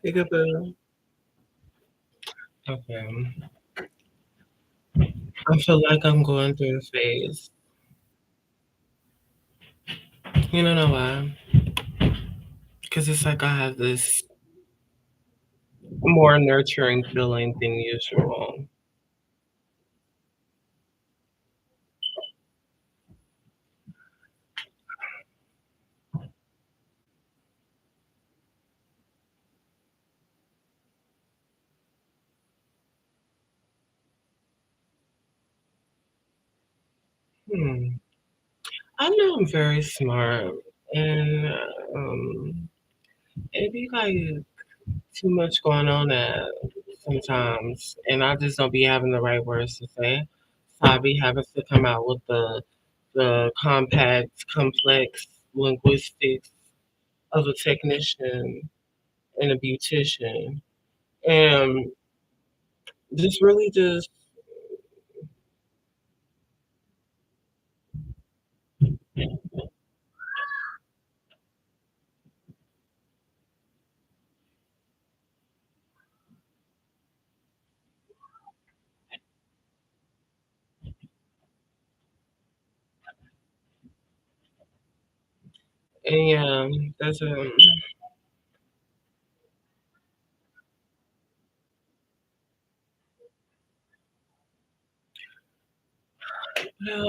Peekaboo. Okay. I feel like I'm going through a phase. You don't know why? Because it's like I have this more nurturing feeling than usual. Hmm. I know I'm very smart, and um, it be like too much going on at sometimes, and I just don't be having the right words to say. So I be having to come out with the compact, complex linguistics of a technician and a beautician, and just really just and yeah, that's well,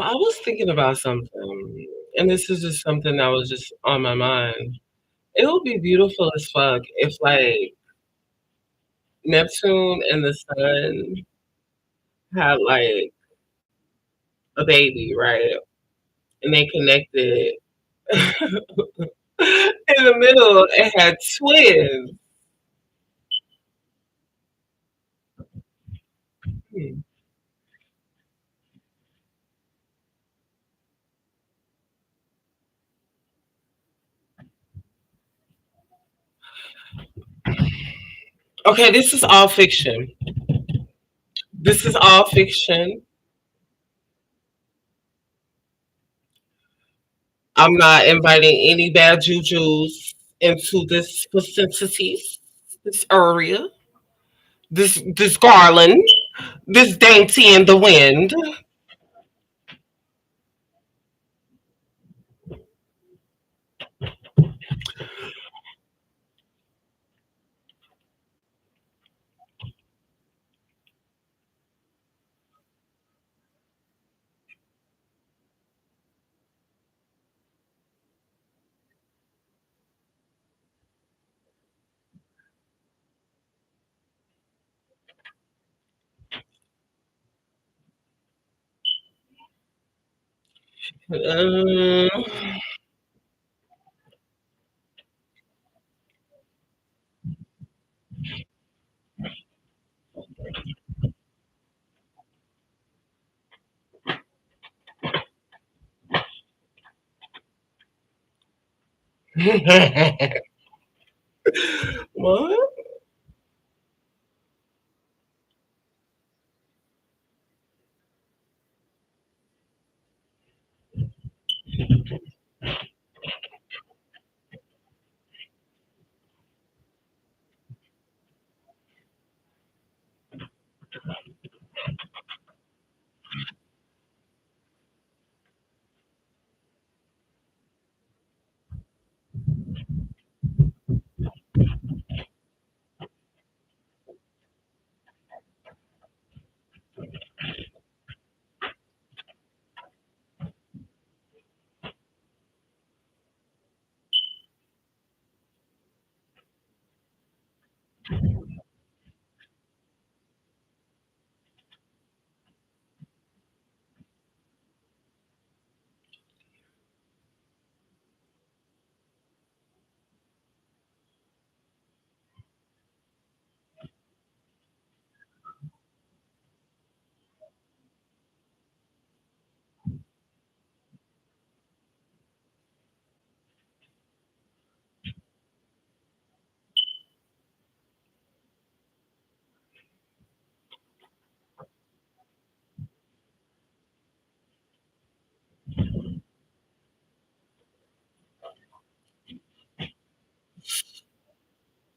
I was thinking about something, and this is just something that was just on my mind. It would be beautiful as fuck if like Neptune and the sun had like a baby, right? And they connected in the middle and had twins. Hmm. Okay, this is all fiction. This is all fiction. I'm not inviting any bad jujus into this vicinity, this area, this garland, this dainty in the wind. Um, what?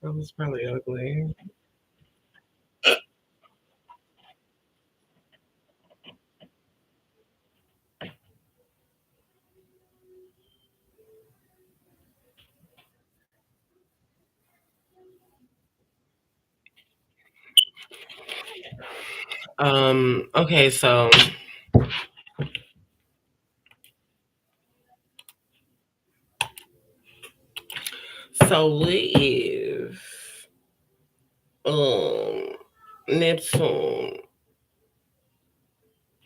That was probably ugly. Okay, so what if um Neptune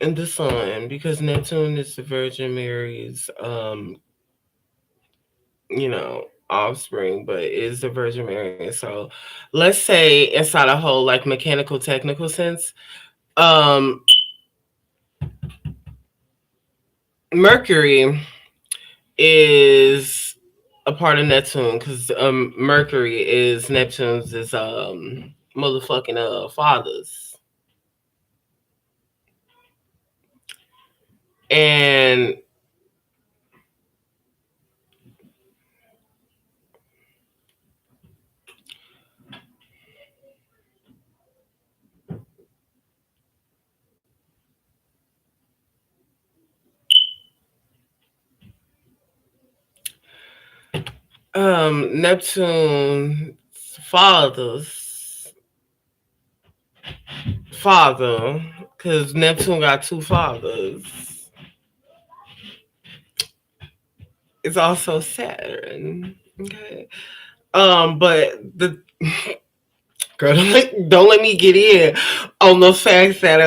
and the Sun, because Neptune is the Virgin Mary's offspring, but is the Virgin Mary. So let's say inside a whole like mechanical technical sense, um Mercury is a part of Neptune because Mercury is Neptune's is motherfucking fathers. And Neptune's father's father, because Neptune got two fathers, it's also Saturn. Okay. But the girl, don't let me get in on the fact that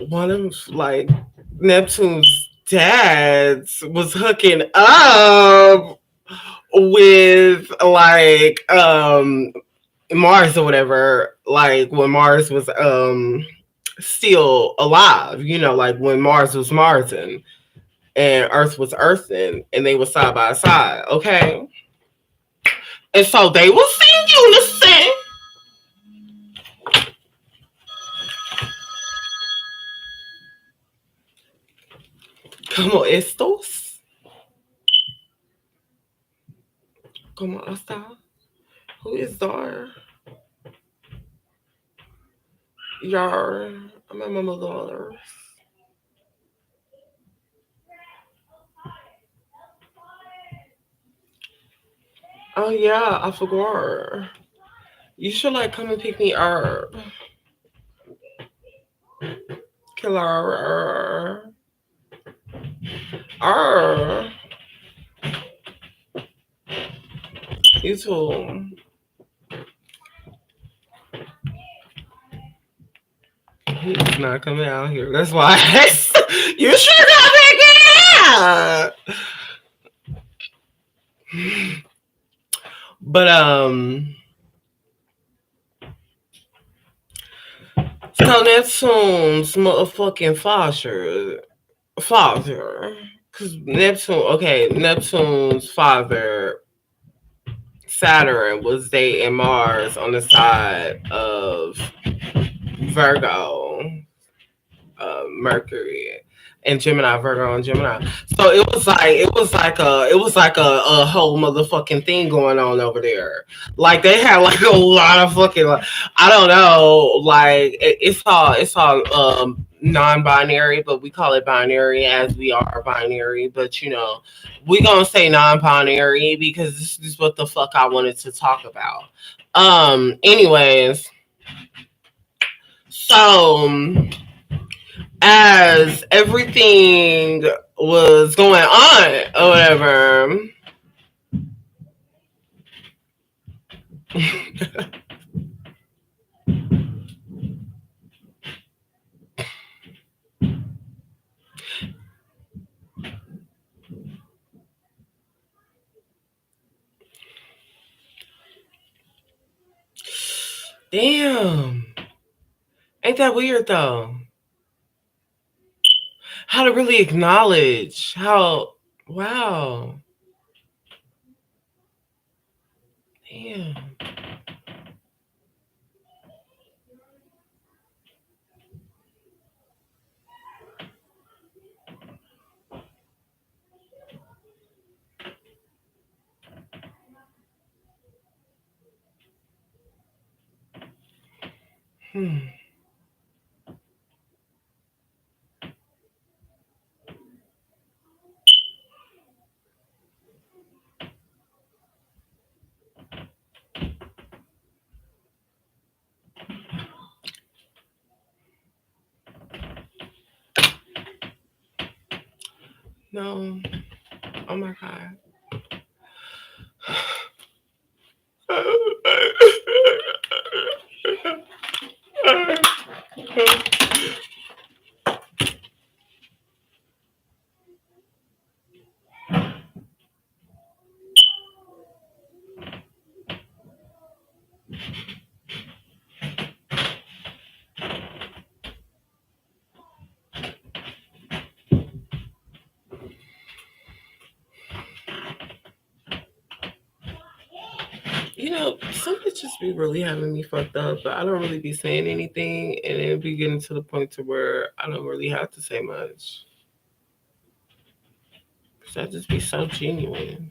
one of like Neptune's dads was hooking up with like Mars or whatever, like when Mars was still alive, like when Mars was Marsing and Earth was Earthing and they were side by side, okay? And so they will sing unison. Como estos? Como está? Who is Dar? Yar. I'm at my mother's. Oh yeah, I forgot. You should like come and pick me up. Killer. Arr. You too. He's not coming out here. That's why you should come pick me up. But so Neptune's motherfucking father. Cause Neptune, okay, Neptune's father, Saturn, was dating Mars on the side of Virgo, Mercury, and Gemini, Virgo, and Gemini. So it was like a whole motherfucking thing going on over there. Like they had like a lot of fucking like, I don't know, like it's all non-binary, but we call it binary as we are binary. But we gonna say non-binary because this is what the fuck I wanted to talk about. Anyways, so as everything was going on or whatever. Damn. Ain't that weird though? How to really acknowledge how, wow. Damn. Hmm. No. Oh my god. Some bitches be really having me fucked up, but I don't really be saying anything, and it be getting to the point to where I don't really have to say much. Cause I just be so genuine.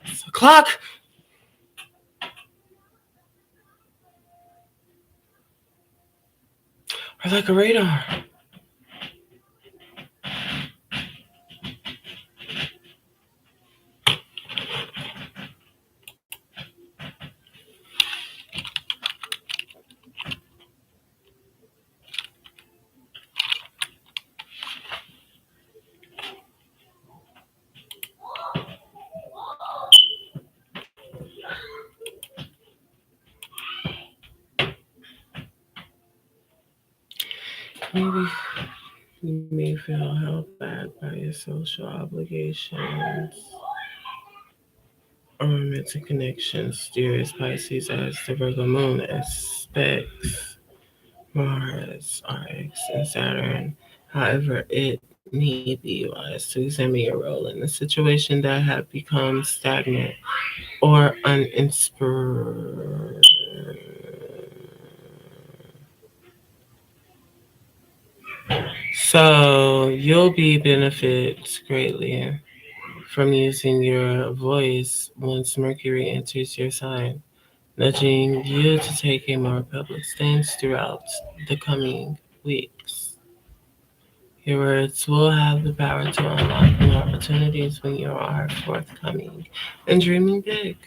It's a clock, or like a radar. Maybe you may feel held back by your social obligations or romantic connections. Dearest Pisces, as the Virgo moon aspects Mars, RX, and Saturn. However, it may be wise to examine your role in a situation that have become stagnant or uninspired. So you'll be benefits greatly from using your voice once Mercury enters your sign, nudging you to take a more public stance throughout the coming weeks. Your words will have the power to unlock new opportunities when you are forthcoming and dreaming big.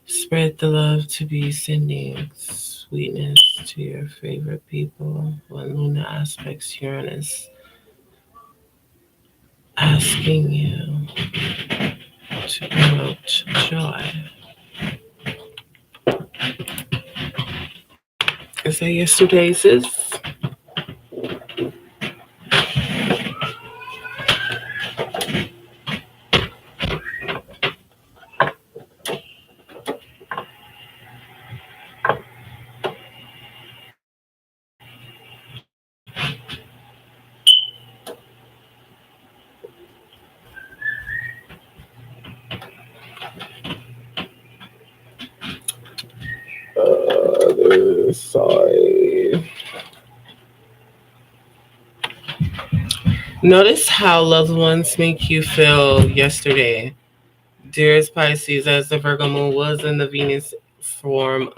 Spread the love to be sending sweetness to your favorite people when Luna aspects Uranus, asking you to promote joy. Is that yesterday's? Sorry. Notice how loved ones make you feel yesterday. Dearest Pisces, as the Virgo moon was in the Venus form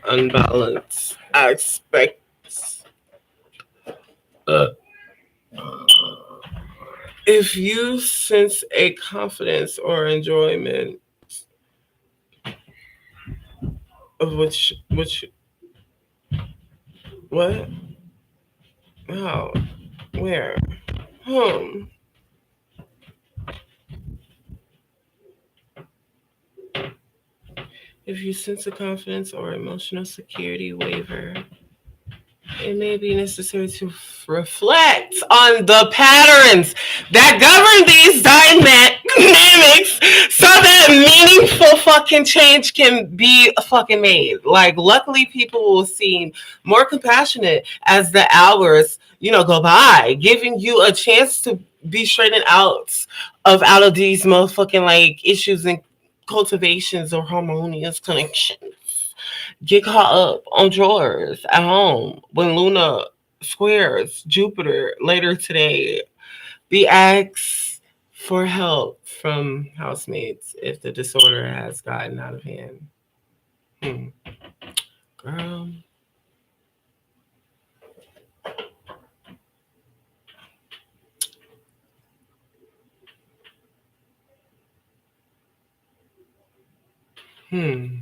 unbalanced aspects. Uh, if you sense a confidence or enjoyment of which what? How? Where? Hmm. If you sense a confidence or emotional security waiver, it may be necessary to reflect on the patterns that govern these dynamics so that meaningful fucking change can be fucking made. Like, luckily, people will seem more compassionate as the hours, go by, giving you a chance to be straightened out of these motherfucking like issues and cultivations or harmonious connections. Get caught up on drawers at home when Luna squares Jupiter later today. Be asked for help from housemates if the disorder has gotten out of hand. Hmm. Girl. Hmm.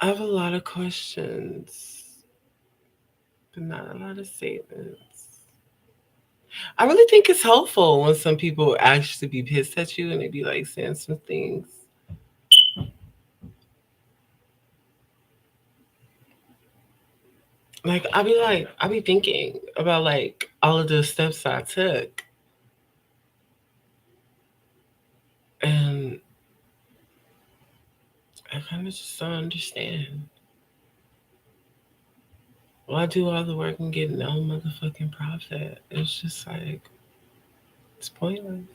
I have a lot of questions, but not a lot of statements. I really think it's helpful when some people actually be pissed at you and they be like saying some things. Like I be thinking about like all of the steps I took, and I kind of just don't understand. Why do all the work and get no motherfucking profit? It's just like it's pointless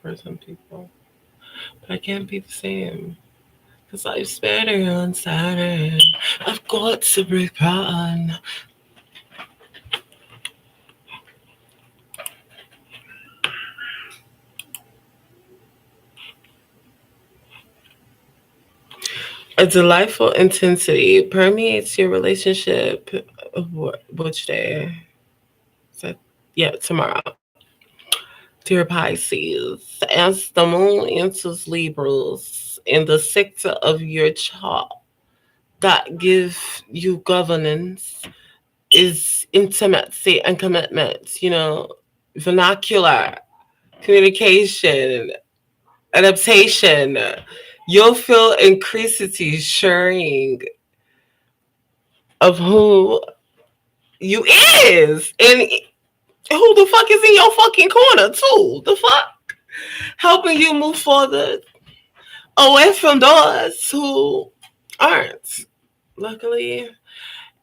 for some people, but I can't be the same. Cause life's better on Saturn. I've got to break on. A delightful intensity permeates your relationship. Which day? Is that, yeah, tomorrow. Dear Pisces, as the moon enters Libras in the sector of your chart that give you governance is intimacy and commitment, vernacular, communication, adaptation. You'll feel increasingly sharing of who you is and who the fuck is in your fucking corner too. The fuck? Helping you move further away from those who aren't. Luckily,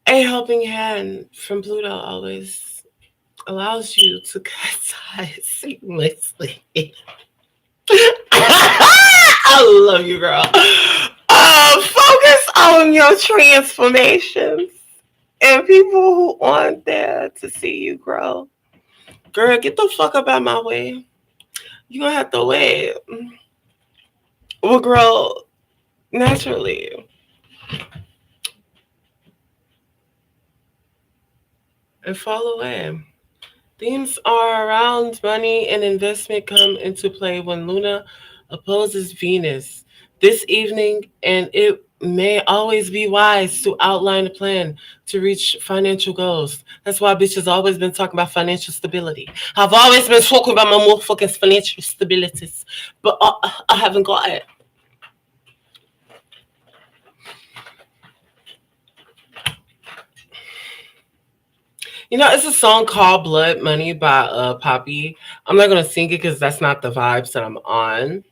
a helping hand from Pluto always allows you to cut ties seamlessly. I love you, girl. Focus on your transformations and people who aren't there to see you grow. Girl, get the fuck up out my way. You gonna have to wait. Well, girl, naturally and fall away. Themes are around money and investment come into play when Luna opposes Venus this evening, and it may always be wise to outline a plan to reach financial goals. That's why bitches always been talking about financial stability. I've always been talking about my motherfucking financial stabilities, but I haven't got it. It's a song called Blood Money by Poppy. I'm not gonna sing it because that's not the vibes that I'm on.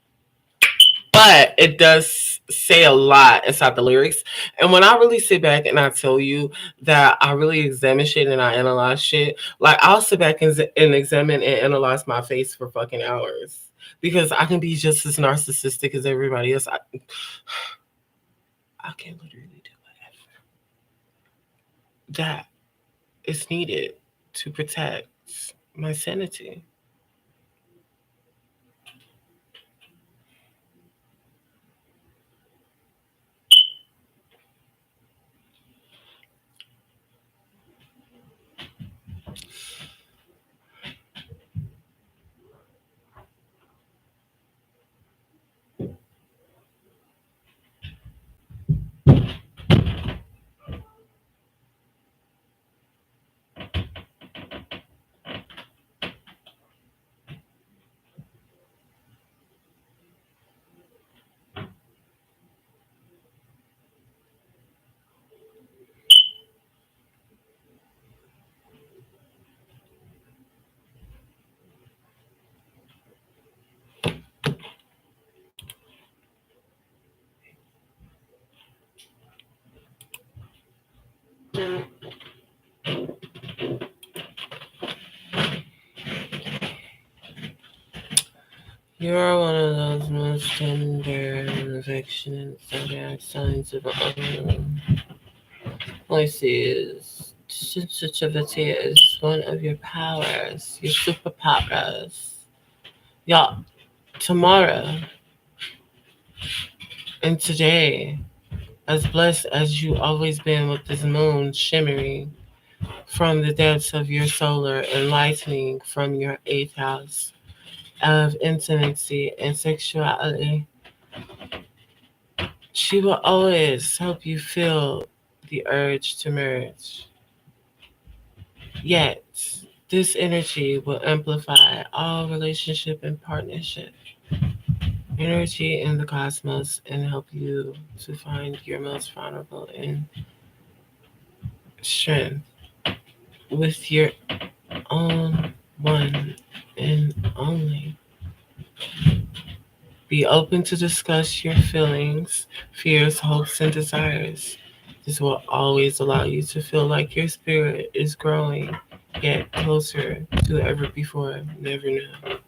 But it does say a lot inside the lyrics. And when I really sit back and I tell you that I really examine shit and I analyze shit, like I'll sit back and examine and analyze my face for fucking hours because I can be just as narcissistic as everybody else. I can literally do whatever that is needed to protect my sanity. You are one of those most tender and affectionate zodiac signs of Pisces. Sensitivity is one of your powers, your superpowers. Y'all, tomorrow and today, as blessed as you always been with this moon shimmering from the depths of your solar, enlightening from your eighth house of intimacy and sexuality, she will always help you feel the urge to merge. Yet, this energy will amplify all relationship and partnership energy in the cosmos and help you to find your most vulnerable in strength with your own one and only. Be open to discuss your feelings, fears, hopes, and desires. This will always allow you to feel like your spirit is growing, yet closer to ever before. Never know.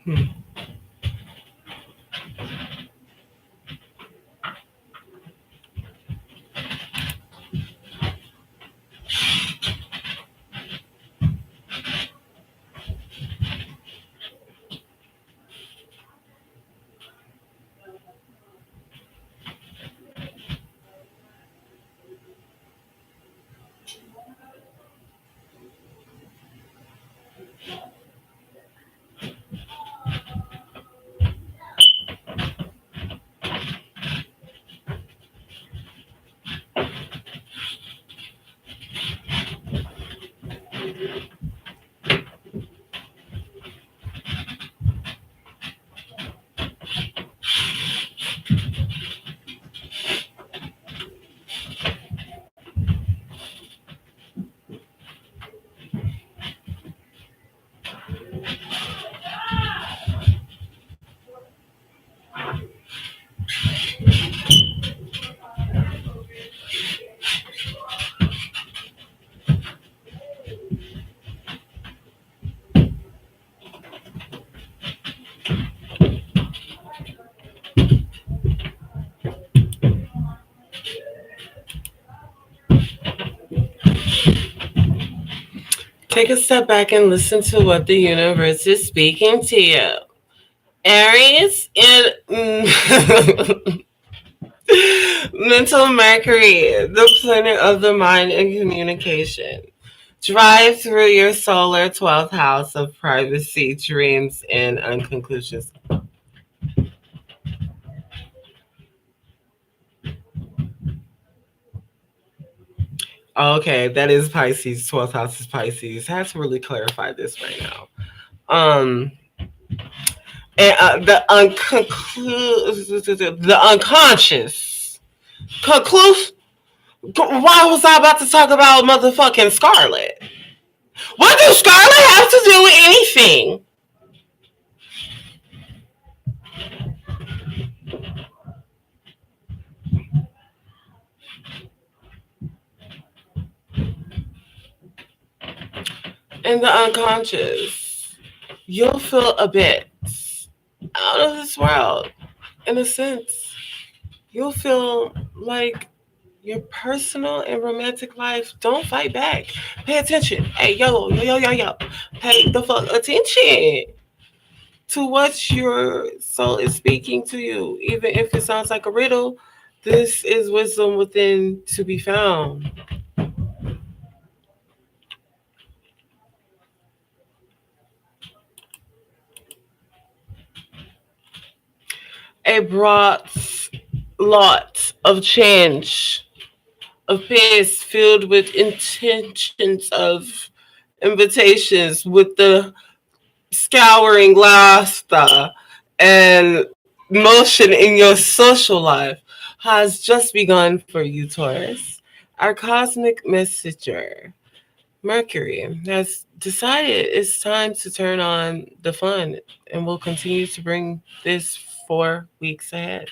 Hmm. Take a step back and listen to what the universe is speaking to you. Aries and mental Mercury, the planet of the mind and communication. Drive through your solar 12th house of privacy, dreams, and unconclusions. Okay, that is Pisces. 12th house is Pisces. I have to really clarify this right now. Um, and the unconscious. Conclusion. Why was I about to talk about motherfucking Scarlet? What does Scarlet have to do with anything? In the unconscious, you'll feel a bit out of this world. In a sense, you'll feel like your personal and romantic life don't fight back. Pay attention. Hey, yo, yo, yo, yo, yo. Pay the fuck attention to what your soul is speaking to you. Even if it sounds like a riddle, this is wisdom within to be found. A broad lot of change, of peace filled with intentions of invitations with the scouring laughter and motion in your social life has just begun for you, Taurus. Our cosmic messenger, Mercury, has decided it's time to turn on the fun and will continue to bring this 4 weeks ahead.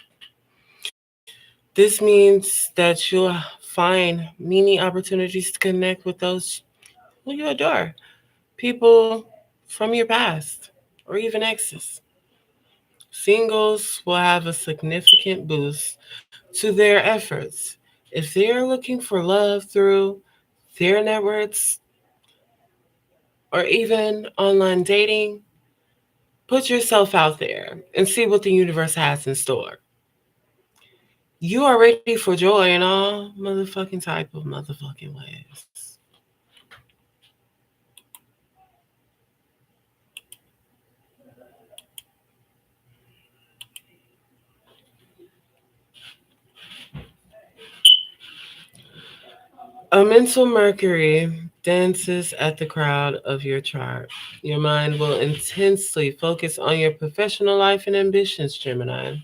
This means that you'll find many opportunities to connect with those who you adore, people from your past, or even exes. Singles will have a significant boost to their efforts. If they're looking for love through their networks or even online dating, put yourself out there and see what the universe has in store. You are ready for joy in all motherfucking type of motherfucking ways. A mental Mercury dances at the crowd of your chart. Your mind will intensely focus on your professional life and ambitions, Gemini.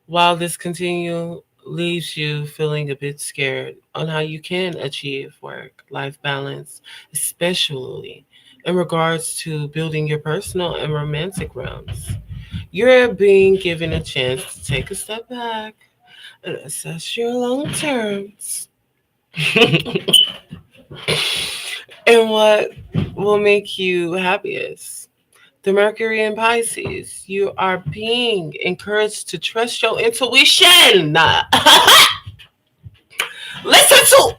While this continue leaves you feeling a bit scared on how you can achieve work life balance, especially in regards to building your personal and romantic realms. You're being given a chance to take a step back and assess your long terms and what will make you happiest. The Mercury in Pisces, you are being encouraged to trust your intuition. Listen to.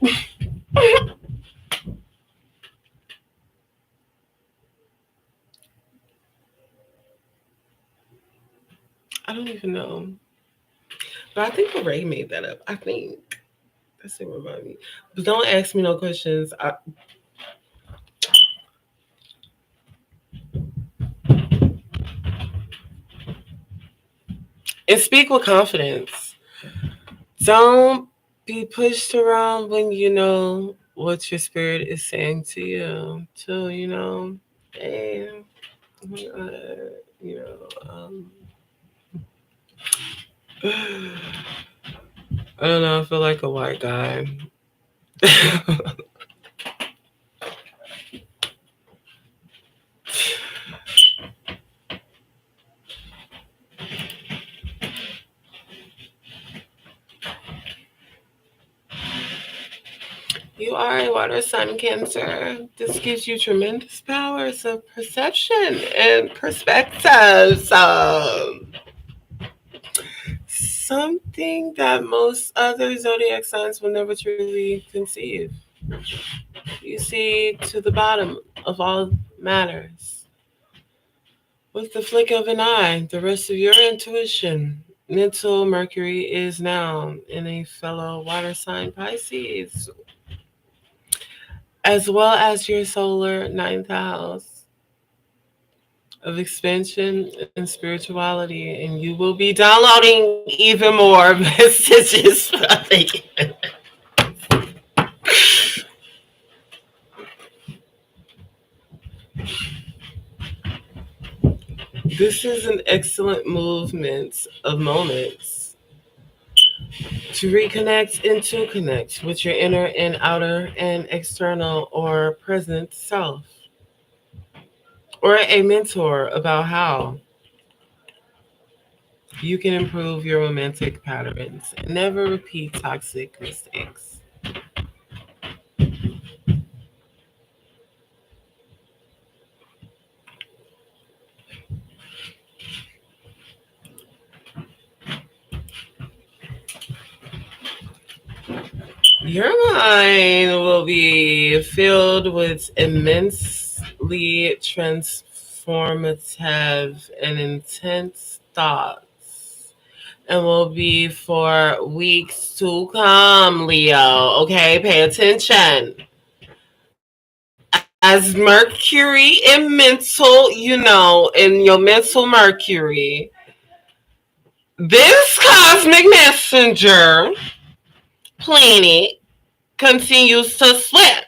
I don't even know, but I think Ray made that up. I think that's it. Remind me, but don't ask me no questions. And speak with confidence. Don't be pushed around when you know what your spirit is saying to you. To hey, you know, I don't know. I feel like a white guy. You are a water sign Cancer. This gives you tremendous powers of perception and perspective. So, something that most other zodiac signs will never truly conceive. You see to the bottom of all matters. With the flick of an eye, the rest of your intuition. Mental Mercury is now in a fellow water sign Pisces, as well as your solar ninth house of expansion and spirituality, and you will be downloading even more messages. This is an excellent movement of moments to reconnect and to connect with your inner and outer and external or present self, or a mentor about how you can improve your romantic patterns and never repeat toxic mistakes. Your mind will be filled with immensely transformative and intense thoughts and will be for weeks to come, Leo. Okay, pay attention. As Mercury in mental, in your mental Mercury, this cosmic messenger planet continues to slip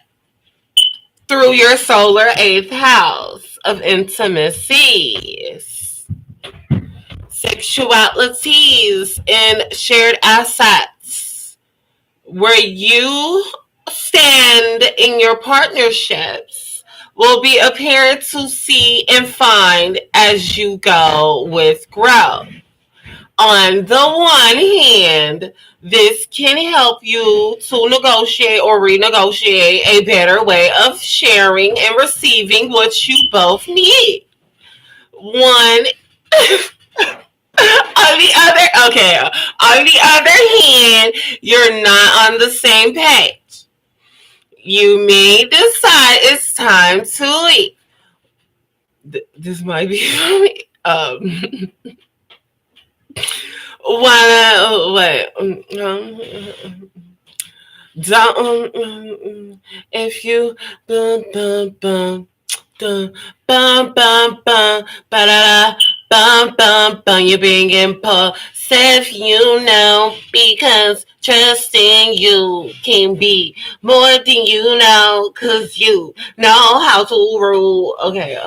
through your solar eighth house of intimacies, sexualities, and shared assets, where you stand in your partnerships will be apparent to see and find as you go with growth. On the one hand, this can help you to negotiate or renegotiate a better way of sharing and receiving what you both need. One on the other, okay, on the other hand, you're not on the same page. You may decide it's time to leave. This might be for me. What? Don't if you bum bum bum dun, bum bum bum ba da da bum bum bum you're being impulsive, because trusting you can be more than cause you know how to rule. Okay,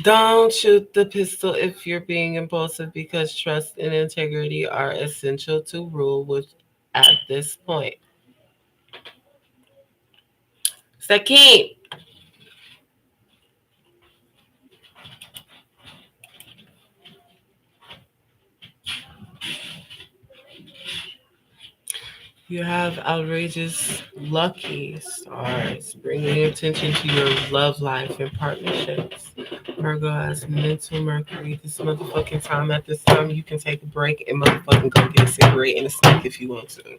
don't shoot the pistol if you're being impulsive because trust and integrity are essential to rule with at this point. Second, you have outrageous lucky stars bringing attention to your love life and partnerships. Virgo has mental Mercury this motherfucking time. At this time, you can take a break and motherfucking go get a cigarette and a snack if you want to.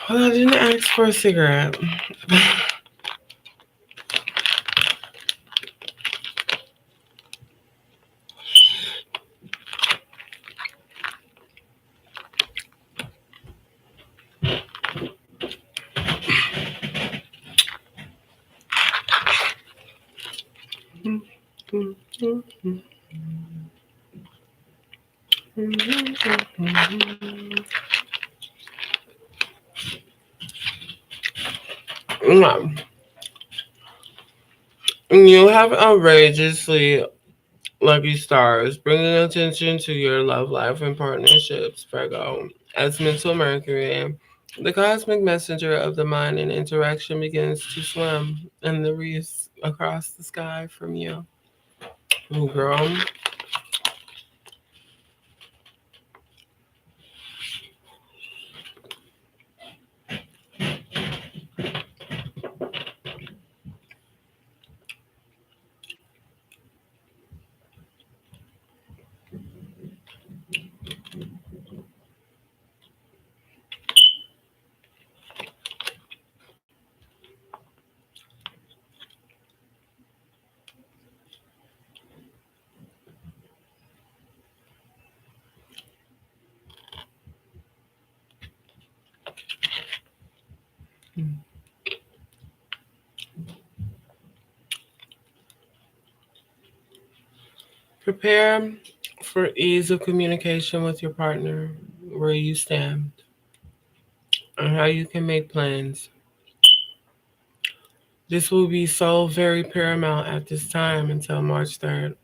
Well, I didn't ask for a cigarette. No. You have outrageously lucky stars, bringing attention to your love life and partnerships, Virgo. As mental Mercury, the cosmic messenger of the mind and interaction begins to swim in the wreaths across the sky from you. Oh, girl. Prepare for ease of communication with your partner, where you stand, and how you can make plans. This will be so very paramount at this time until March 3rd,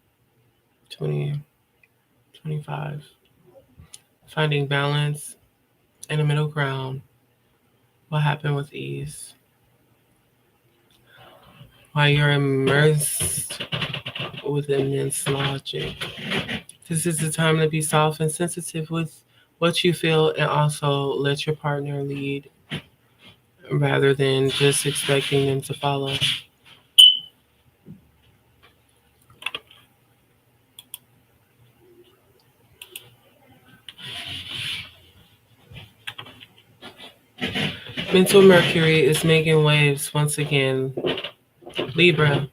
2025. Finding balance and a middle ground will happen with ease. While you're immersed with immense logic, this is the time to be soft and sensitive with what you feel and also let your partner lead rather than just expecting them to follow. Mental Mercury is making waves once again. Libra,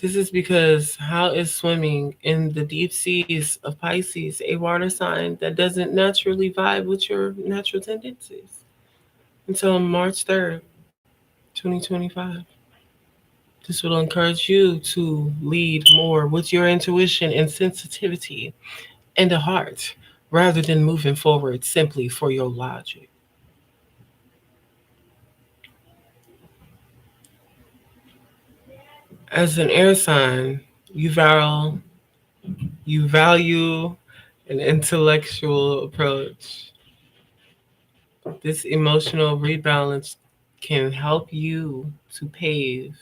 this is because how is swimming in the deep seas of Pisces, a water sign that doesn't naturally vibe with your natural tendencies until March 3rd, 2025. This will encourage you to lead more with your intuition and sensitivity and a heart rather than moving forward simply for your logic. As an air sign, you value, you value an intellectual approach. This emotional rebalance can help you to pave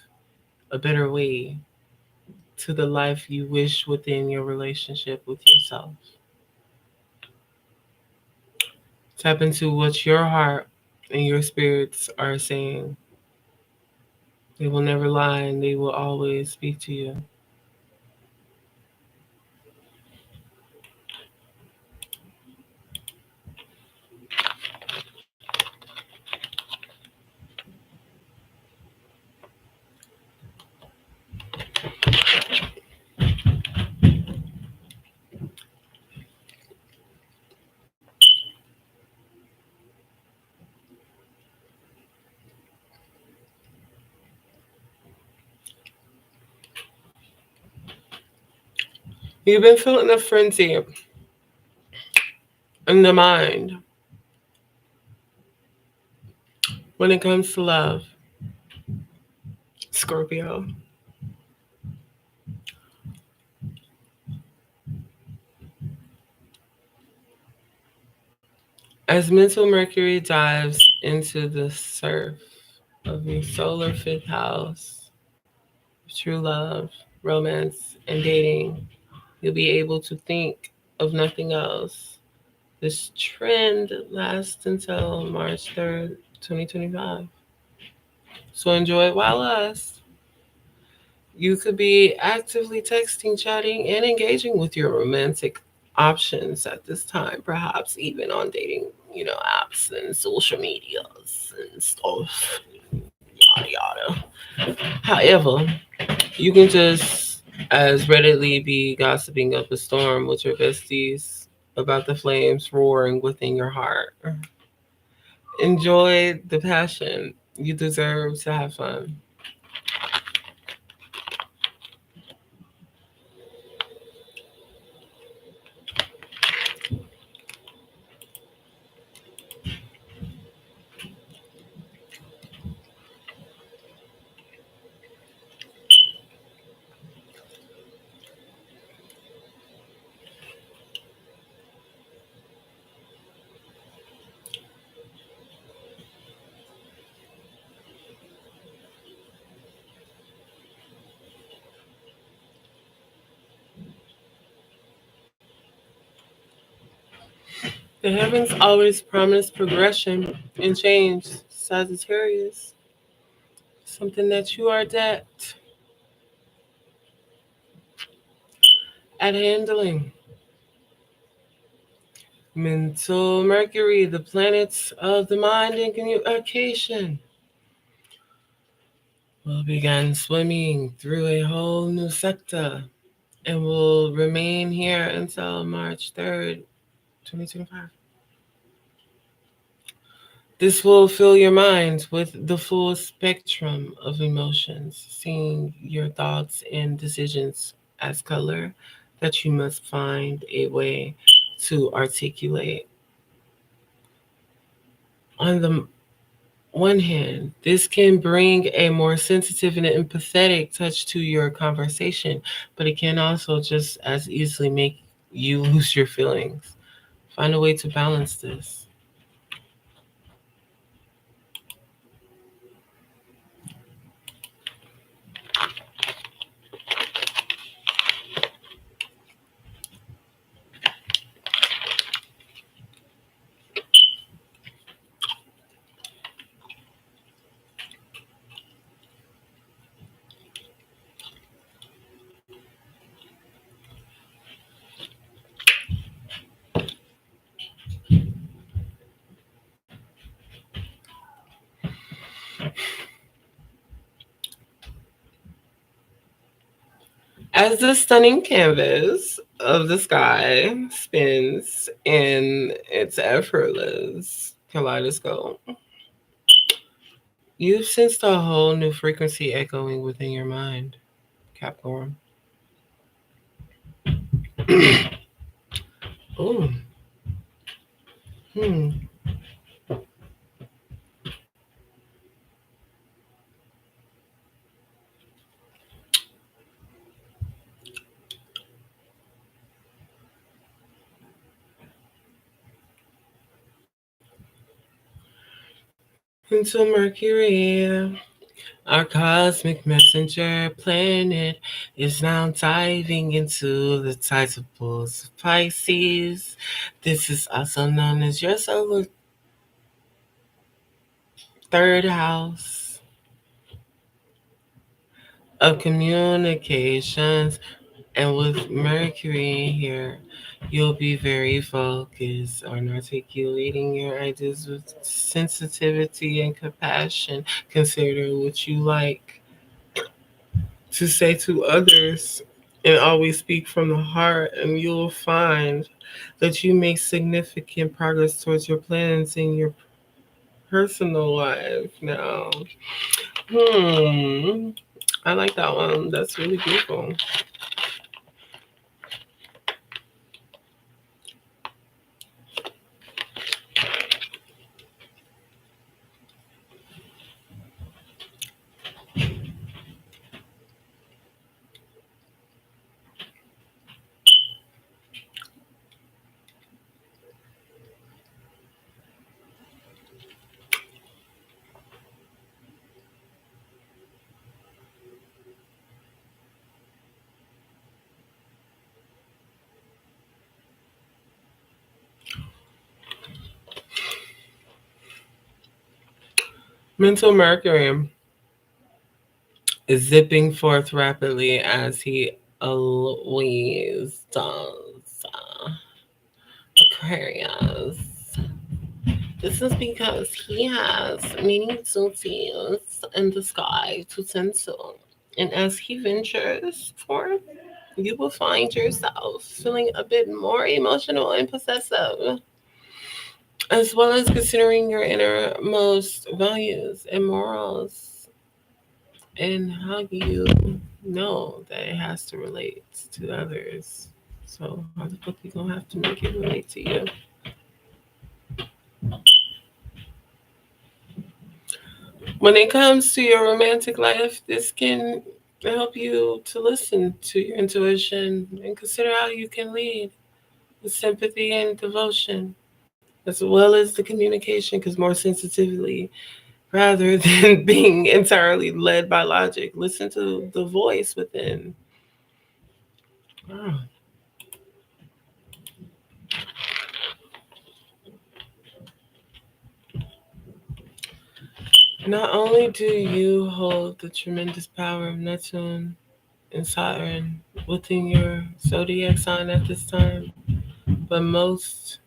a better way to the life you wish within your relationship with yourself. Tap into what your heart and your spirits are saying. They will never lie and they will always speak to you. You've been feeling a frenzy in the mind when it comes to love, Scorpio. As mental Mercury dives into the surf of your solar fifth house, true love, romance, and dating, you'll be able to think of nothing else. This trend lasts until March 3rd, 2025. So enjoy it while lasts. You could be actively texting, chatting, and engaging with your romantic options at this time, perhaps even on dating, apps and social medias and stuff, yada yada. However, you can just as readily be gossiping up a storm with your besties about the flames roaring within your heart. Enjoy the passion. You deserve to have fun. The heavens always promise progression and change, Sagittarius. Something that you are adept at handling. Mental Mercury, the planets of the mind and communication, will begin swimming through a whole new sector and will remain here until March 3rd, 2025. This will fill your mind with the full spectrum of emotions, seeing your thoughts and decisions as color that you must find a way to articulate. On the one hand, this can bring a more sensitive and empathetic touch to your conversation, but it can also just as easily make you lose your feelings. Find a way to balance this. As the stunning canvas of the sky spins in its effortless kaleidoscope, you've sensed a whole new frequency echoing within your mind, Capricorn. Oh, hmm. Into Mercury, our cosmic messenger planet is now diving into the tides of bulls of Pisces. This is also known as your solar third house of communications. And with Mercury here, you'll be very focused on articulating your ideas with sensitivity and compassion. Consider what you like to say to others and always speak from the heart, and you'll find that you make significant progress towards your plans in your personal life now. Hmm. I like that one. That's really beautiful. Mental Mercury is zipping forth rapidly as he always does. Aquarius. This is because he has many duties in the sky to tend to. And as he ventures forth, you will find yourself feeling a bit more emotional and possessive, as well as considering your innermost values and morals and how you know that it has to relate to others. So, how the fuck you gonna have to make it relate to you? When it comes to your romantic life, this can help you to listen to your intuition and consider how you can lead with sympathy and devotion, as well as the communication, because more sensitively, rather than being entirely led by logic, listen to the voice within. Ah. Not only do you hold the tremendous power of Neptune and Saturn within your zodiac sign at this time, but most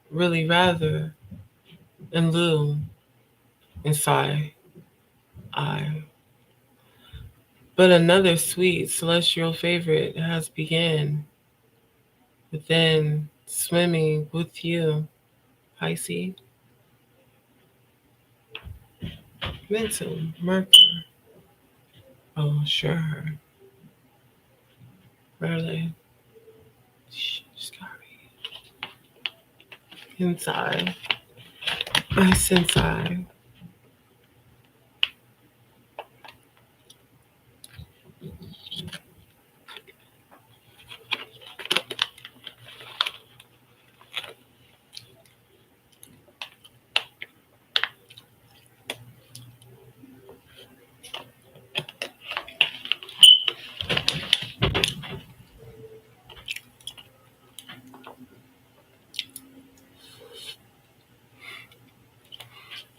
really rather in lieu and Psi I. But another sweet celestial favorite has begun within swimming with you, Pisces, mental, Mercury. Oh, sure, really. Sorry. Inside, my sensei.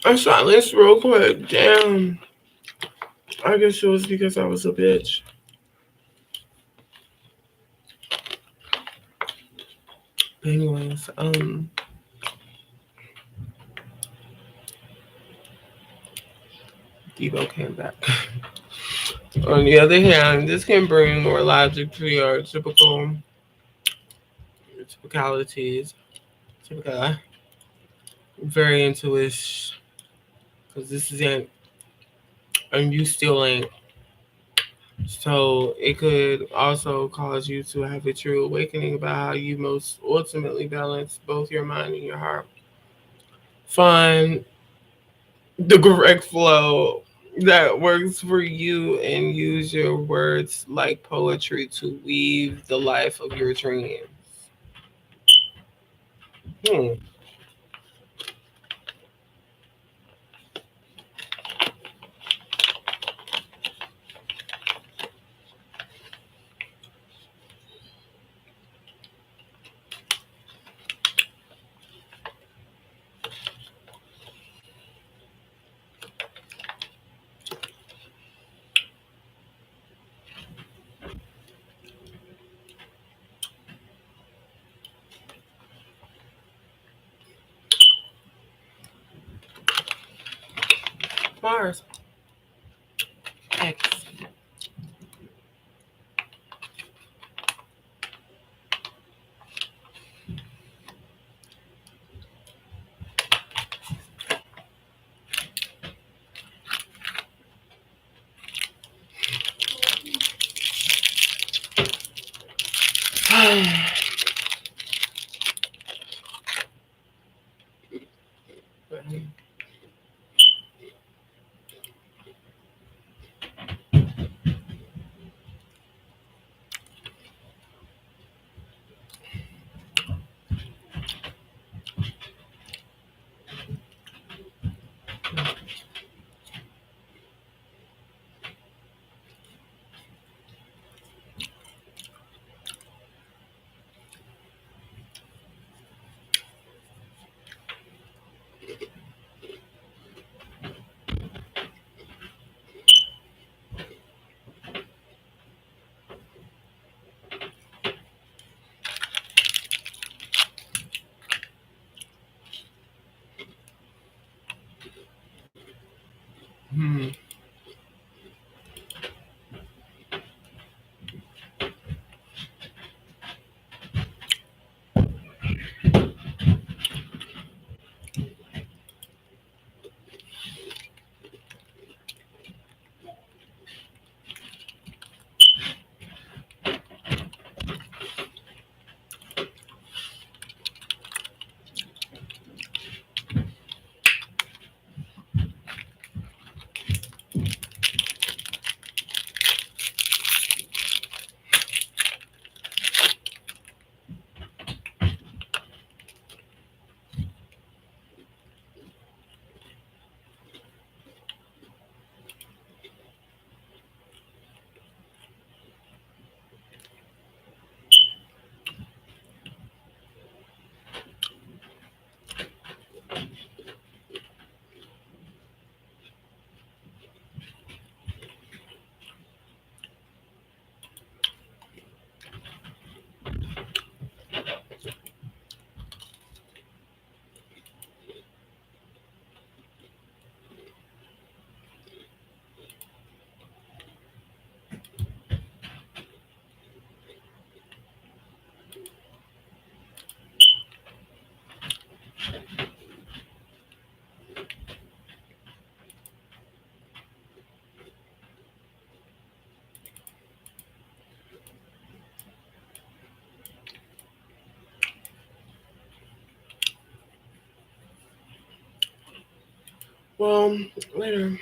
I saw this real quick. Damn. I guess it was because I was a bitch. Anyways, Debo came back. On the other hand, this can bring more logic to your typicalities. Typical, very intuitive, because this is it, and you still ain't. So it could also cause you to have a true awakening about how you most ultimately balance both your mind and your heart. Find the correct flow that works for you and use your words like poetry to weave the life of your dreams. Hmm. Mars. X. Well, later.